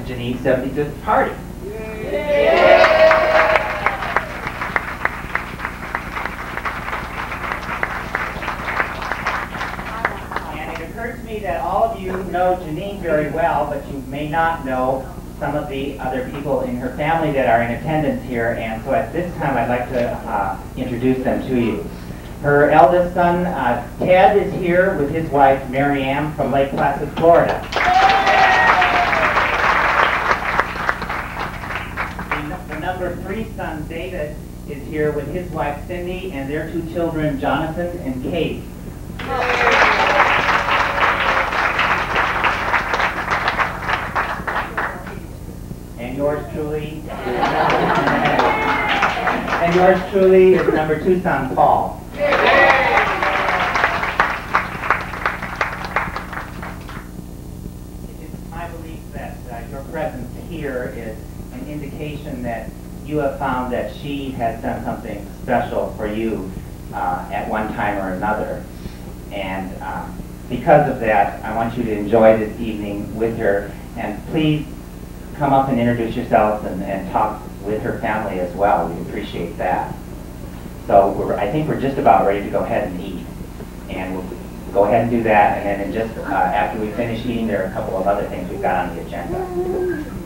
Geneve's 75th party. And it occurred to me that all of you know Genieve very well, but you may not know some of the other people in her family that are in attendance here, and so at this time I'd like to introduce them to you. Her eldest son, Ted, is here with his wife, Mary Ann, from Lake Placid, Florida. The number 3 son, David, is here with his wife, Cindy, and their 2 children, Jonathan and Kate. And yours truly is number 2 son, Paul. It's my belief that your presence here is an indication that you have found that she has done something special for you at one time or another. And because of that, I want you to enjoy this evening with her. And please come up and introduce yourselves and talk with her family as well. We appreciate that. So I think we're just about ready to go ahead and eat. And we'll go ahead and do that. And then in just after we finish eating, there are a couple of other things we've got on the agenda.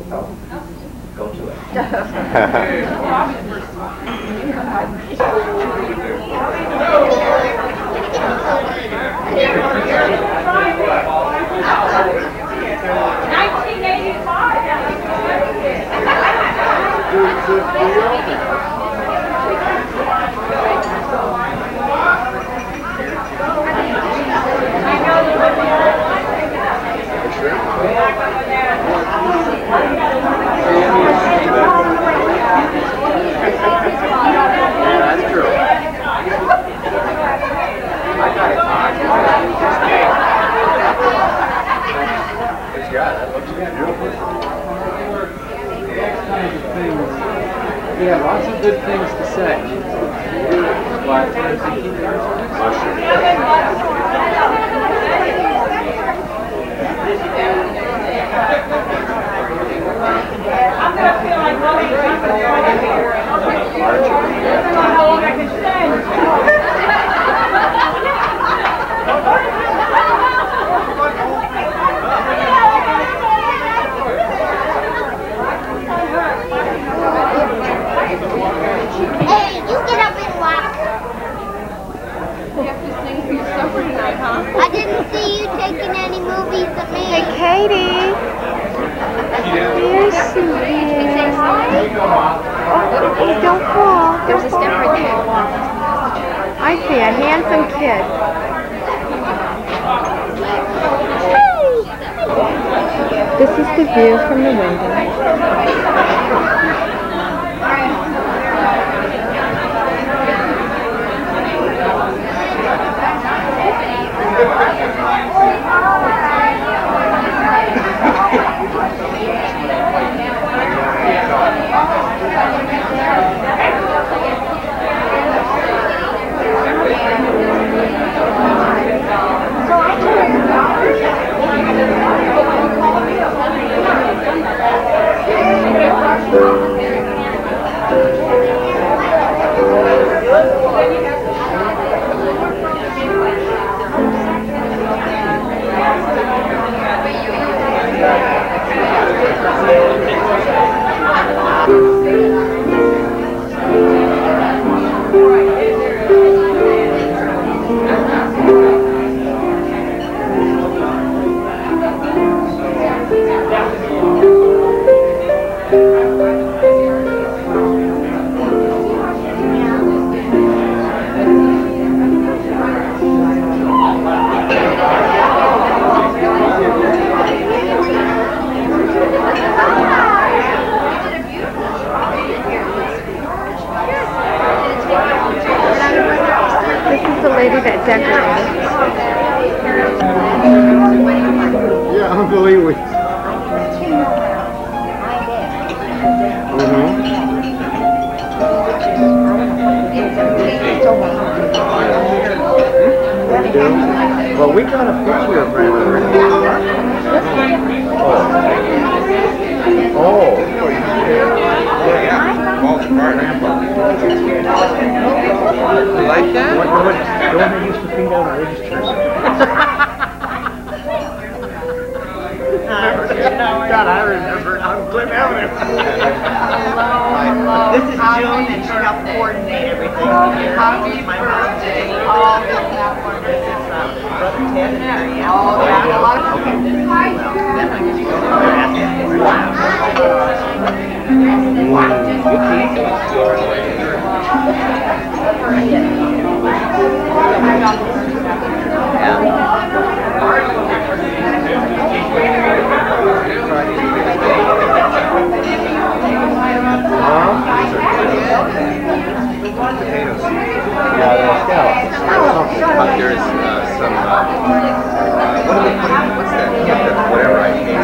So go to it. Yeah, lots of good things to say. I'm going to feel like going to how long I can stay. Hey, you get up and walk. You have to sing for your supper tonight, huh? I didn't see you taking any movies of me. Hey, Katie. You're sweet. Oh, don't fall. There's a step right there. I see a handsome kid. This is the view from the window. Yeah, unbelievably. Well, we got a picture of grandmother. Oh. You like that? Go ahead and use the finger on the register. God, I remember. I'm glad. This is June, and she helped coordinate everything. Happy My mom birthday. did. Oh, this is that one. This is Brother Ted and Mary Ann. Oh, yeah. A lot of Okay. people. They're asking for But there's some, what are they putting, what's that, whatever I hate.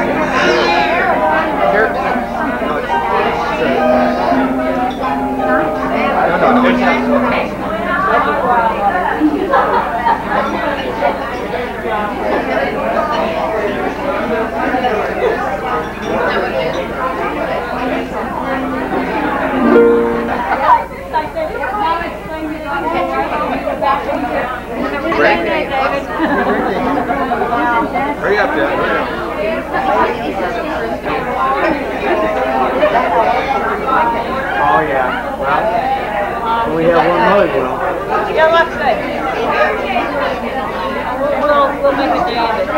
Hurry up, Dad, hurry up. Oh, yeah. Well, we have one more, you know. What you got left today? We'll make a day of it.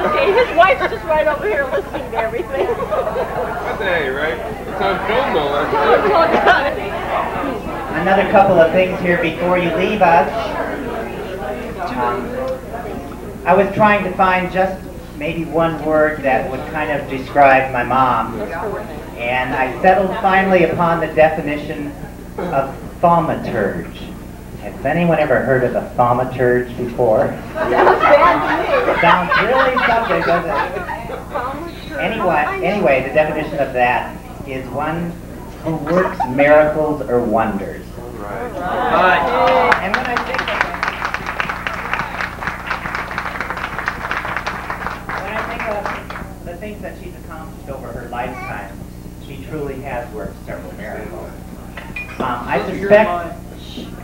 Okay, his wife's just right over here listening to everything. What the hey, right? It's on film though. Another couple of things here before you leave us. I was trying to find just maybe one word that would kind of describe my mom, and I settled finally upon the definition of thaumaturge. Has anyone ever heard of a thaumaturge before? Sounds really something, doesn't it? Anyway, the definition of that is one who works miracles or wonders. Right. And when I think of the things that she's accomplished over her lifetime, she truly has worked several miracles.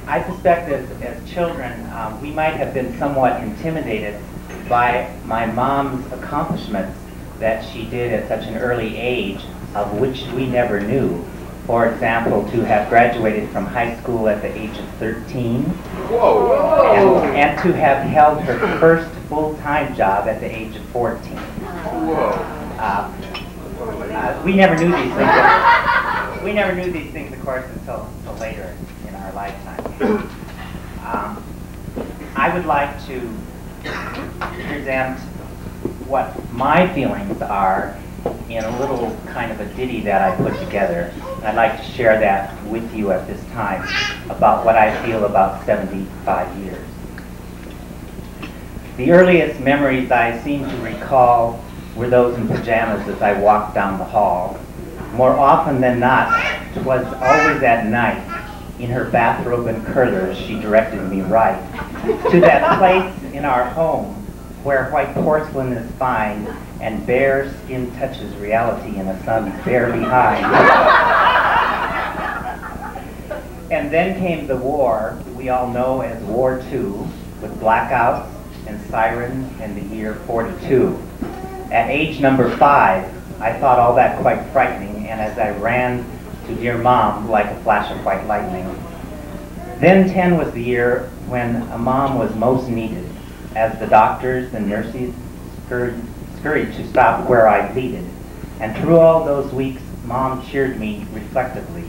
I suspect as children, we might have been somewhat intimidated by my mom's accomplishments that she did at such an early age, of which we never knew. For example, to have graduated from high school at the age of 13. Whoa. And to have held her first full-time job at the age of 14. Whoa. We never knew these things. We never knew these things, of course, until later in our lifetime. I would like to present what my feelings are in a little kind of a ditty that I put together. I'd like to share that with you at this time about what I feel about 75 years. The earliest memories I seem to recall were those in pajamas as I walked down the hall. More often than not, 'twas always at night. In her bathrobe and curlers, she directed me right to that place in our home where white porcelain is fine and bare skin touches reality in a sun bare behind. And then came the war we all know as War II, with blackouts and sirens in the year 42. At age number 5, I thought all that quite frightening, and as I ran to dear Mom like a flash of white lightning. Then 10 was the year when a mom was most needed, as the doctors and nurses scurried to stop where I bleeded. And through all those weeks, Mom cheered me reflectively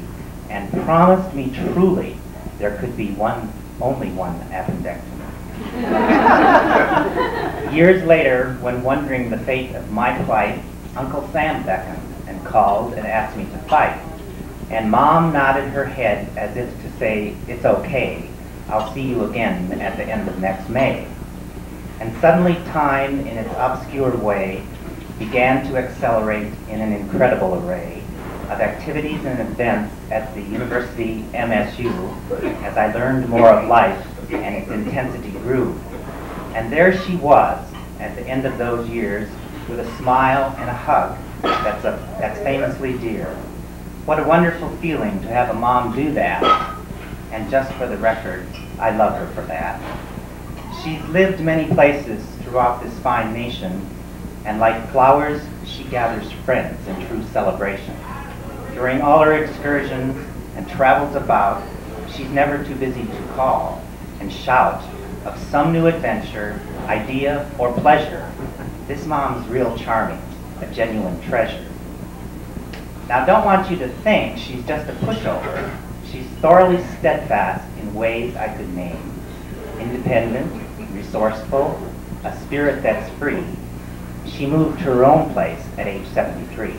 and promised me truly there could be only one appendectomy. Years later, when wondering the fate of my plight, Uncle Sam beckoned and called and asked me to fight. And Mom nodded her head as if to say, "It's okay, I'll see you again at the end of next May." And suddenly time, in its obscure way, began to accelerate in an incredible array of activities and events at the University MSU as I learned more of life and its intensity grew. And there she was at the end of those years with a smile and a hug that's famously dear. What a wonderful feeling to have a mom do that. And just for the record, I love her for that. She's lived many places throughout this fine nation, and like flowers, she gathers friends in true celebration. During all her excursions and travels about, she's never too busy to call and shout of some new adventure, idea, or pleasure. This mom's real charming, a genuine treasure. Now, don't want you to think she's just a pushover. She's thoroughly steadfast in ways I could name. Independent, resourceful, a spirit that's free. She moved to her own place at age 73.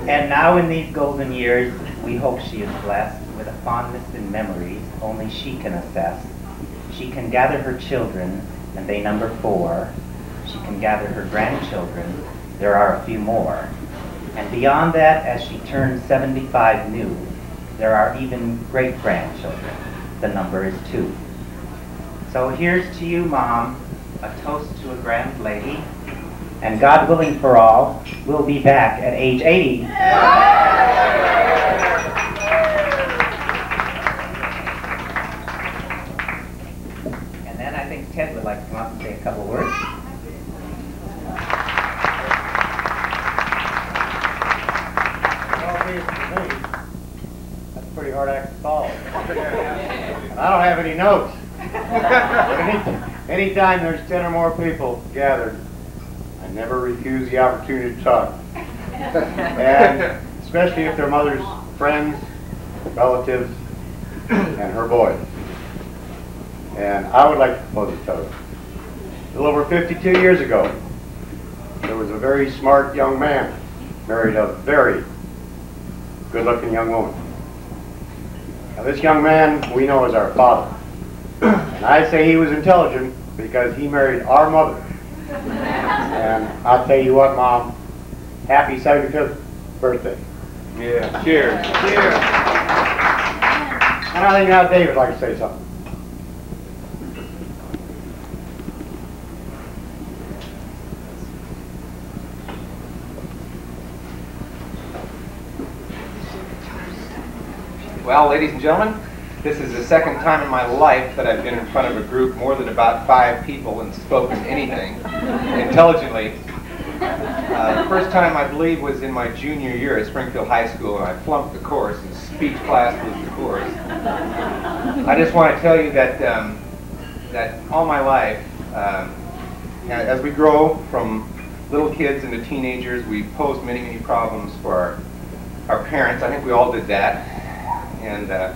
And now in these golden years, we hope she is blessed with a fondness in memories only she can assess. She can gather her children, and they number 4. She can gather her grandchildren, there are a few more. And beyond that, as she turns 75 new, there are even great-grandchildren. The number is 2. So here's to you, Mom, a toast to a grand lady. And God willing for all, we'll be back at age 80. And then I think Ted would like to come up and say a couple words. That's a pretty hard act to follow. And I don't have any notes. Anytime there's 10 or more people gathered, I never refuse the opportunity to talk. And especially if they're mother's friends, relatives, and her boys. And I would like to propose a toast. A little over 52 years ago, there was a very smart young man married a very good-looking young woman. Now this young man we know as our father. And I say he was intelligent because he married our mother. And I'll tell you what, Mom, happy 75th birthday. Yeah, cheers. Cheers. And I think now Dave would like to say something. Well, ladies and gentlemen, this is the second time in my life that I've been in front of a group more than about 5 people and spoken anything intelligently. The first time, I believe, was in my junior year at Springfield High School, and I flunked the course, and speech class was the course. I just want to tell you that that all my life, as we grow from little kids into teenagers, we pose many, many problems for our parents. I think we all did that. And I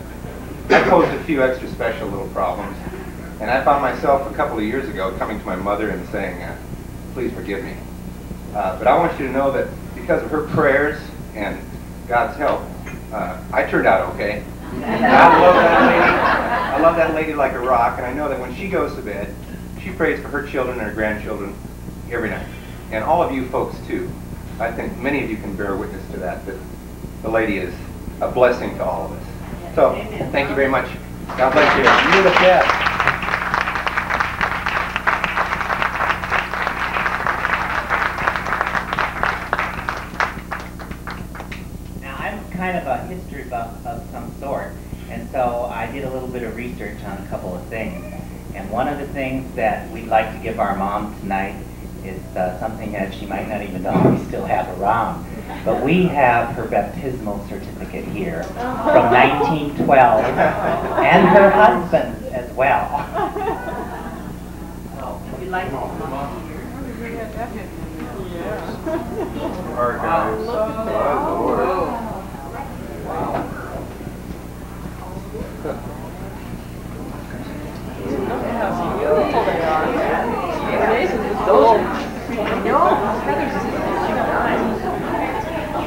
posed a few extra special little problems. And I found myself a couple of years ago coming to my mother and saying, please forgive me. But I want you to know that because of her prayers and God's help, I turned out okay. And I love that lady. I love that lady like a rock. And I know that when she goes to bed, she prays for her children and her grandchildren every night. And all of you folks too. I think many of you can bear witness to that the lady is a blessing to all of us. So, thank you very much. God bless you. You're the best. Now, I'm kind of a history buff of some sort, and so I did a little bit of research on a couple of things. And one of the things that we'd like to give our mom tonight is something that she might not even know we still have around. But we have her baptismal certificate here from 1912, and her husband's as well. Would you like to come up here? Our guys. Beautiful they are.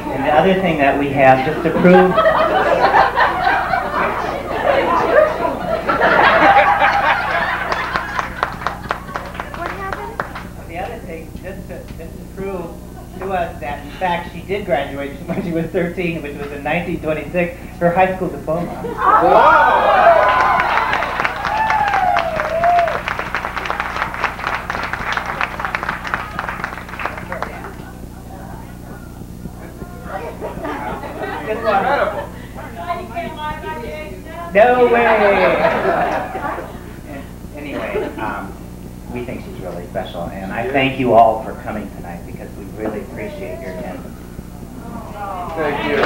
And the other thing that we have, just to prove... What happened? The other thing, just to prove to us that, in fact, she did graduate when she was 13, which was in 1926, her high school diploma. Incredible. No way! Anyway, we think she's really special, and I thank you all for coming tonight because we really appreciate your attendance. Thank you.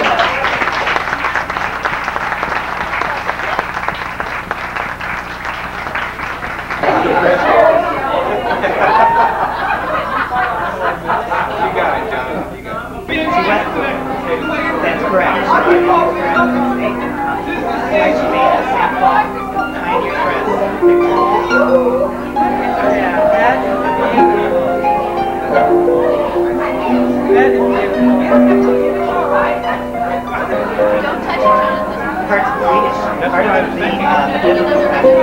You got it, Jonathan. You got it. That's correct. She made a sample tiny dress. Part Swedish. Part of the biblical passage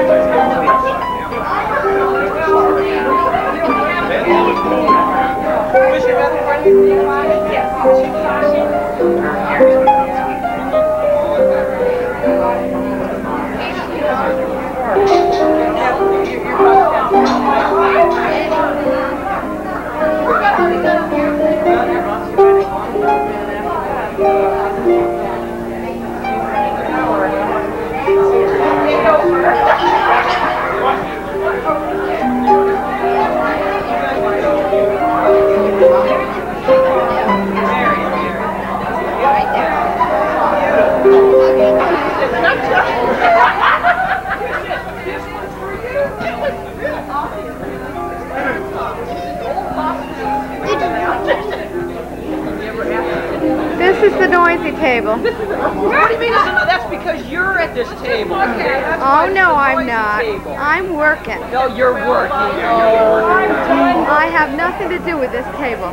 This is the noisy table. What do you mean? That's because you're at this table. Oh, no, I'm not. I'm working. No, you're working. I have nothing to do with this table.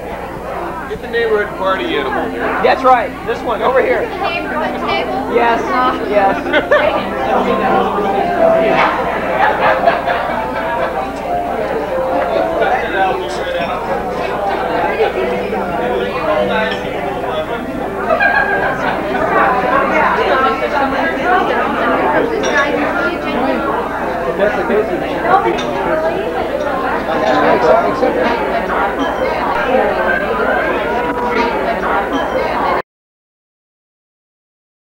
Get the neighborhood party animal here. That's right. This one over here. Neighborhood table? Yes. Yes. If that's the case, then people